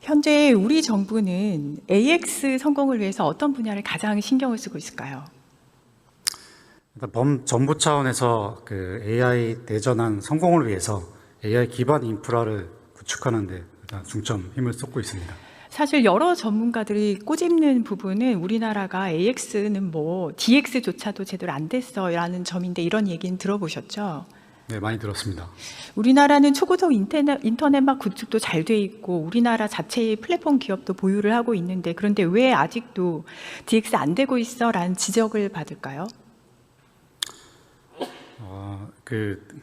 현재 우리 정부는 AX 성공을 위해서 어떤 분야를 가장 신경을 쓰고 있을까요? 일단 정부 차원에서 그 AI 대전환 성공을 위해서 AI 기반 인프라를 구축하는 데 일단 중점 힘을 쏟고 있습니다. 사실 여러 전문가들이 꼬집는 부분은 우리나라가 AX는 뭐 DX조차도 제대로 안 됐어라는 점인데 이런 얘기는 들어보셨죠? 네, 많이 들었습니다. 우리나라는 초고속 인터넷망 구축도 잘 돼 있고 우리나라 자체의 플랫폼 기업도 보유를 하고 있는데 그런데 왜 아직도 DX 안 되고 있어라는 지적을 받을까요?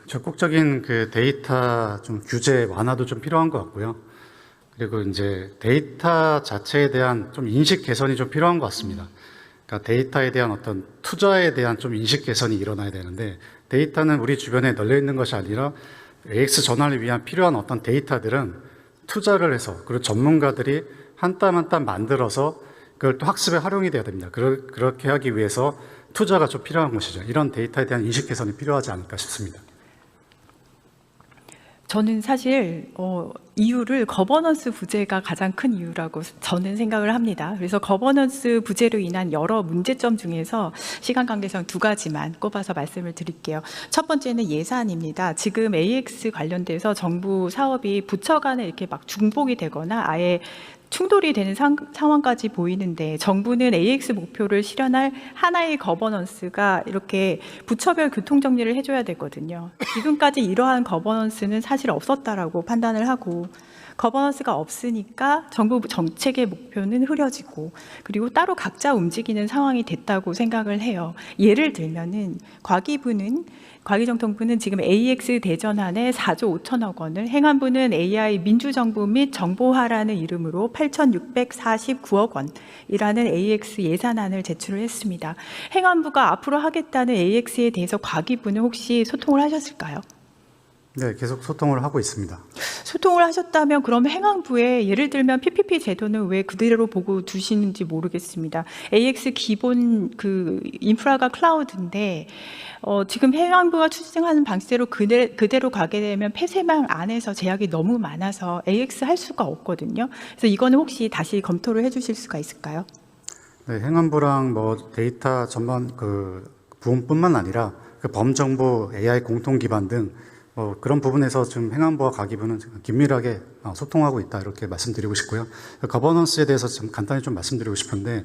적극적인 그 데이터 좀 규제 완화도 좀 필요한 것 같고요. 그리고 이제 데이터 자체에 대한 좀 인식 개선이 좀 필요한 것 같습니다. 그러니까 데이터에 대한 어떤 투자에 대한 좀 인식 개선이 일어나야 되는데 데이터는 우리 주변에 널려 있는 것이 아니라 AX 전환을 위한 필요한 어떤 데이터들은 투자를 해서 그리고 전문가들이 한 땀 한 땀 만들어서 그걸 또 학습에 활용이 돼야 됩니다. 그렇게 하기 위해서 투자가 좀 필요한 것이죠. 이런 데이터에 대한 인식 개선이 필요하지 않을까 싶습니다. 저는 사실 이유를 거버넌스 부재가 가장 큰 이유라고 저는 생각을 합니다. 그래서 거버넌스 부재로 인한 여러 문제점 중에서 시간 관계상 두 가지만 꼽아서 말씀을 드릴게요. 첫 번째는 예산입니다. 지금 AX 관련돼서 정부 사업이 부처 간에 이렇게 막 중복이 되거나 아예 충돌이 되는 상황까지 보이는데 정부는 AX 목표를 실현할 하나의 거버넌스가 이렇게 부처별 교통정리를 해줘야 되거든요. 지금까지 이러한 거버넌스는 사실 없었다라고 판단을 하고 거버넌스가 없으니까 정부 정책의 목표는 흐려지고 그리고 따로 각자 움직이는 상황이 됐다고 생각을 해요. 예를 들면은 과기정통부는 지금 AX 대전환에 4조 5천억 원을, 행안부는 AI 민주정부 및 정보화라는 이름으로 8,649억 원이라는 AX 예산안을 제출을 했습니다. 행안부가 앞으로 하겠다는 AX에 대해서 과기부는 혹시 소통을 하셨을까요? 네, 계속 소통을 하고 있습니다. 소통을 하셨다면 그럼 행안부에 예를 들면 PPP 제도는 왜 그대로 보고 두시는지 모르겠습니다. AX 기본 그 인프라가 클라우드인데 지금 행안부가 추진하는 방식대로 그대로 가게 되면 폐쇄망 안에서 제약이 너무 많아서 AX 할 수가 없거든요. 그래서 이거는 혹시 다시 검토를 해주실 수가 있을까요? 네, 행안부랑 뭐 데이터 전반 그 부분뿐만 아니라 그 범정부 AI 공통 기반 등 그런 부분에서 지금 행안부와 과기부는 긴밀하게 소통하고 있다 이렇게 말씀드리고 싶고요. 거버넌스에 대해서 좀 간단히 좀 말씀드리고 싶은데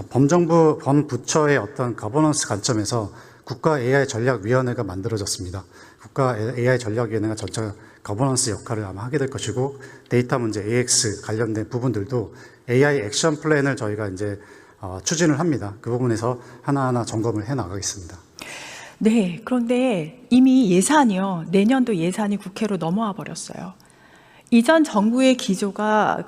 범부처의 어떤 거버넌스 관점에서 국가 AI 전략위원회가 만들어졌습니다. 국가 AI 전략위원회가 전체 거버넌스 역할을 아마 하게 될 것이고 데이터 문제 AX 관련된 부분들도 AI 액션 플랜을 저희가 이제 추진을 합니다. 그 부분에서 하나하나 점검을 해 나가겠습니다. 네, 그런데 이미 예산이요. 내년도 예산이 국회로 넘어와 버렸어요. 이전 정부의 기조가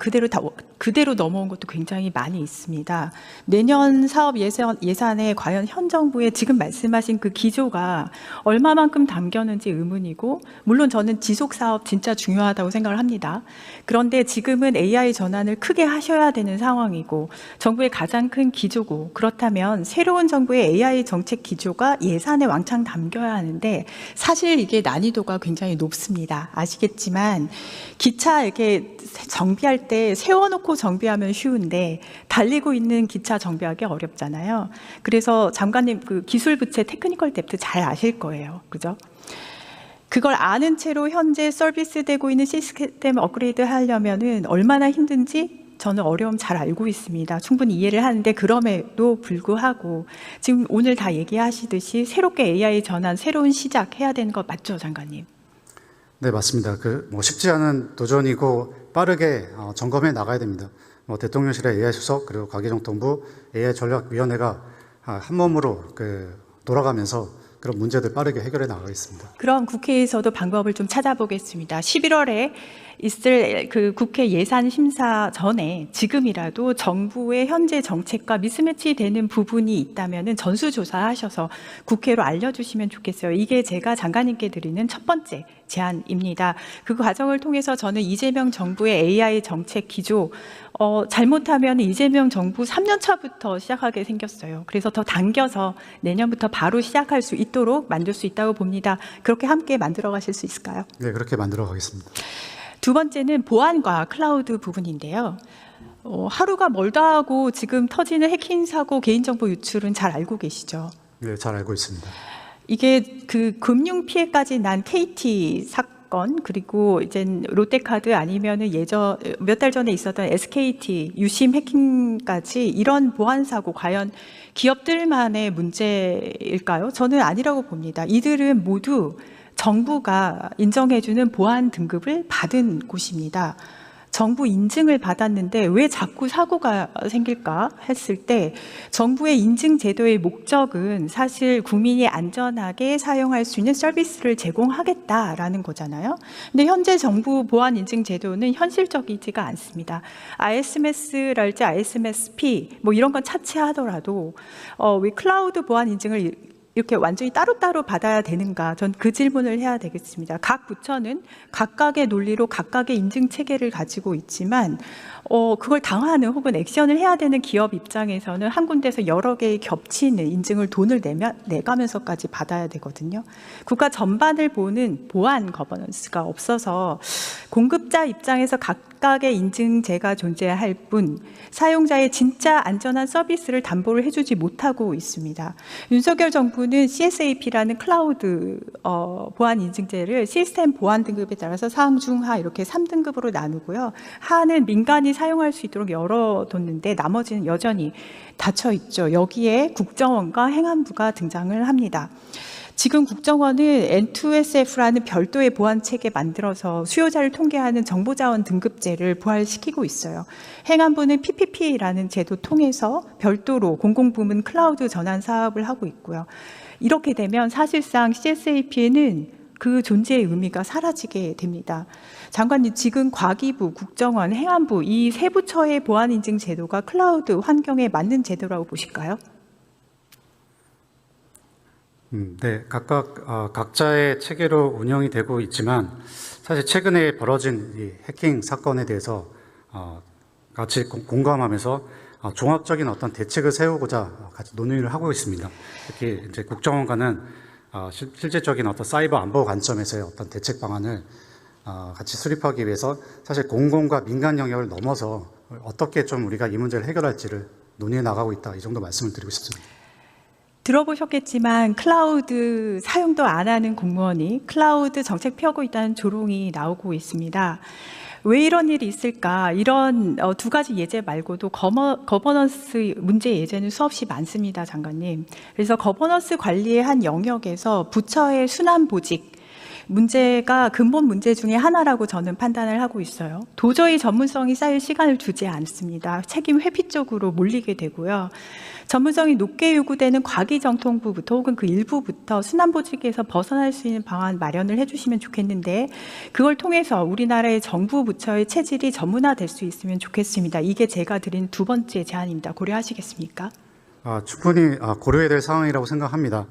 그대로 넘어온 것도 굉장히 많이 있습니다. 내년 사업 예산에 과연 현 정부의 지금 말씀하신 그 기조가 얼마만큼 담겼는지 의문이고, 물론 저는 지속 사업 진짜 중요하다고 생각을 합니다. 그런데 지금은 AI 전환을 크게 하셔야 되는 상황이고, 정부의 가장 큰 기조고, 그렇다면 새로운 정부의 AI 정책 기조가 예산에 왕창 담겨야 하는데, 사실 이게 난이도가 굉장히 높습니다. 아시겠지만, 기차 이렇게 정비할 때 세워놓고 정비하면 쉬운데 달리고 있는 기차 정비하기 어렵잖아요. 그래서 장관님 그 기술부채 테크니컬 뎁트 잘 아실 거예요. 그죠? 그걸 아는 채로 현재 서비스되고 있는 시스템 업그레이드 하려면은 얼마나 힘든지 저는 어려움 잘 알고 있습니다. 충분히 이해를 하는데 그럼에도 불구하고 지금 오늘 다 얘기하시듯이 새롭게 AI 전환, 새로운 시작 해야 되는 거 맞죠, 장관님? 네, 맞습니다. 쉽지 않은 도전이고 빠르게 점검해 나가야 됩니다. 대통령실의 AI 수석 그리고 과기정통부 AI 전략위원회가 한 몸으로 돌아가면서 그런 문제들 빠르게 해결해 나가겠습니다. 그럼 국회에서도 방법을 좀 찾아보겠습니다. 11월에 있을 그 국회 예산 심사 전에 지금이라도 정부의 현재 정책과 미스매치 되는 부분이 있다면 전수조사하셔서 국회로 알려주시면 좋겠어요. 이게 제가 장관님께 드리는 첫 번째 제안입니다. 그 과정을 통해서 저는 이재명 정부의 AI 정책 기조 잘못하면 이재명 정부 3년 차부터 시작하게 생겼어요. 그래서 더 당겨서 내년부터 바로 시작할 수 있도록 만들 수 있다고 봅니다. 그렇게 함께 만들어 가실 수 있을까요? 네, 그렇게 만들어 가겠습니다. 두 번째는 보안과 클라우드 부분인데요. 하루가 멀다 하고 지금 터지는 해킹 사고, 개인정보 유출은 잘 알고 계시죠? 네, 잘 알고 있습니다. 이게 그 금융 피해까지 난 KT 사건, 그리고 이제 롯데카드 아니면은 예전 몇 달 전에 있었던 SKT 유심 해킹까지 이런 보안 사고 과연 기업들만의 문제일까요? 저는 아니라고 봅니다. 이들은 모두 정부가 인정해주는 보안 등급을 받은 곳입니다. 정부 인증을 받았는데 왜 자꾸 사고가 생길까 했을 때 정부의 인증 제도의 목적은 사실 국민이 안전하게 사용할 수 있는 서비스를 제공하겠다라는 거잖아요. 근데 현재 정부 보안 인증 제도는 현실적이지가 않습니다. ISMS랄지 ISMSP 뭐 이런 건 차치하더라도 왜 클라우드 보안 인증을 이렇게 완전히 따로따로 받아야 되는가? 전 그 질문을 해야 되겠습니다. 각 부처는 각각의 논리로 각각의 인증 체계를 가지고 있지만 그걸 당하는 혹은 액션을 해야 되는 기업 입장에서는 한 군데서 여러 개의 겹치는 인증을 돈을 내가면서까지 받아야 되거든요. 국가 전반을 보는 보안 거버넌스가 없어서 공급자 입장에서 각각의 인증제가 존재할 뿐 사용자의 진짜 안전한 서비스를 담보를 해주지 못하고 있습니다. 윤석열 정부는 CSAP라는 클라우드 보안 인증제를 시스템 보안 등급에 따라서 상, 중, 하 이렇게 3등급으로 나누고요. 하는 민간이 사용할 수 있도록 열어뒀는데 나머지는 여전히 닫혀 있죠. 여기에 국정원과 행안부가 등장을 합니다. 지금 국정원은 N2SF라는 별도의 보안 체계 만들어서 수요자를 통계하는 정보자원 등급제를 부활시키고 있어요. 행안부는 PPP라는 제도 통해서 별도로 공공부문 클라우드 전환 사업을 하고 있고요. 이렇게 되면 사실상 CSAP는 그 존재의 의미가 사라지게 됩니다. 장관님, 지금 과기부, 국정원, 행안부 이 세 부처의 보안 인증 제도가 클라우드 환경에 맞는 제도라고 보실까요? 네, 각각 각자의 체계로 운영이 되고 있지만 사실 최근에 벌어진 이 해킹 사건에 대해서 같이 공감하면서 종합적인 어떤 대책을 세우고자 같이 논의를 하고 있습니다. 특히 이제 국정원과는 실질적인 어떤 사이버 안보 관점에서의 어떤 대책 방안을 같이 수립하기 위해서 사실 공공과 민간 영역을 넘어서 어떻게 좀 우리가 이 문제를 해결할지를 논의해 나가고 있다. 이 정도 말씀을 드리고 싶습니다. 들어보셨겠지만 클라우드 사용도 안 하는 공무원이 클라우드 정책 펴고 있다는 조롱이 나오고 있습니다. 왜 이런 일이 있을까? 이런 두 가지 예제 말고도 거버넌스 문제 예제는 수없이 많습니다, 장관님. 그래서 거버넌스 관리의 한 영역에서 부처의 순환 보직 문제가 근본 문제 중에 하나라고 저는 판단을 하고 있어요. 도저히 전문성이 쌓일 시간을 두지 않습니다. 책임 회피 쪽으로 몰리게 되고요. 전문성이 높게 요구되는 과기정통부부터 혹은 그 일부부터 순환보직에서 벗어날 수 있는 방안 마련을 해주시면 좋겠는데 그걸 통해서 우리나라의 정부 부처의 체질이 전문화될 수 있으면 좋겠습니다. 이게 제가 드린 두 번째 제안입니다. 고려하시겠습니까? 충분히 고려해야 될 상황이라고 생각합니다.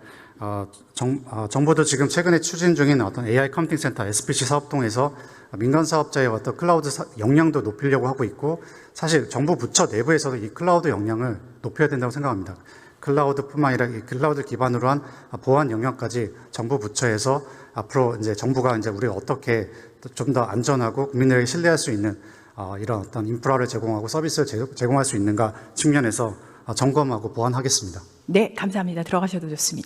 정부도 지금 최근에 추진 중인 어떤 AI 컴퓨팅 센터 SPC 사업 통해서 민간 사업자의 어떤 클라우드 역량도 높이려고 하고 있고 사실 정부 부처 내부에서도 이 클라우드 역량을 높여야 된다고 생각합니다. 클라우드뿐만 아니라 이 클라우드 기반으로 한 보안 역량까지 정부 부처에서 앞으로 이제 정부가 이제 우리가 어떻게 좀 더 안전하고 국민들에게 신뢰할 수 있는 이런 어떤 인프라를 제공하고 서비스를 제공할 수 있는가 측면에서 점검하고 보완하겠습니다. 네, 감사합니다. 들어가셔도 좋습니다.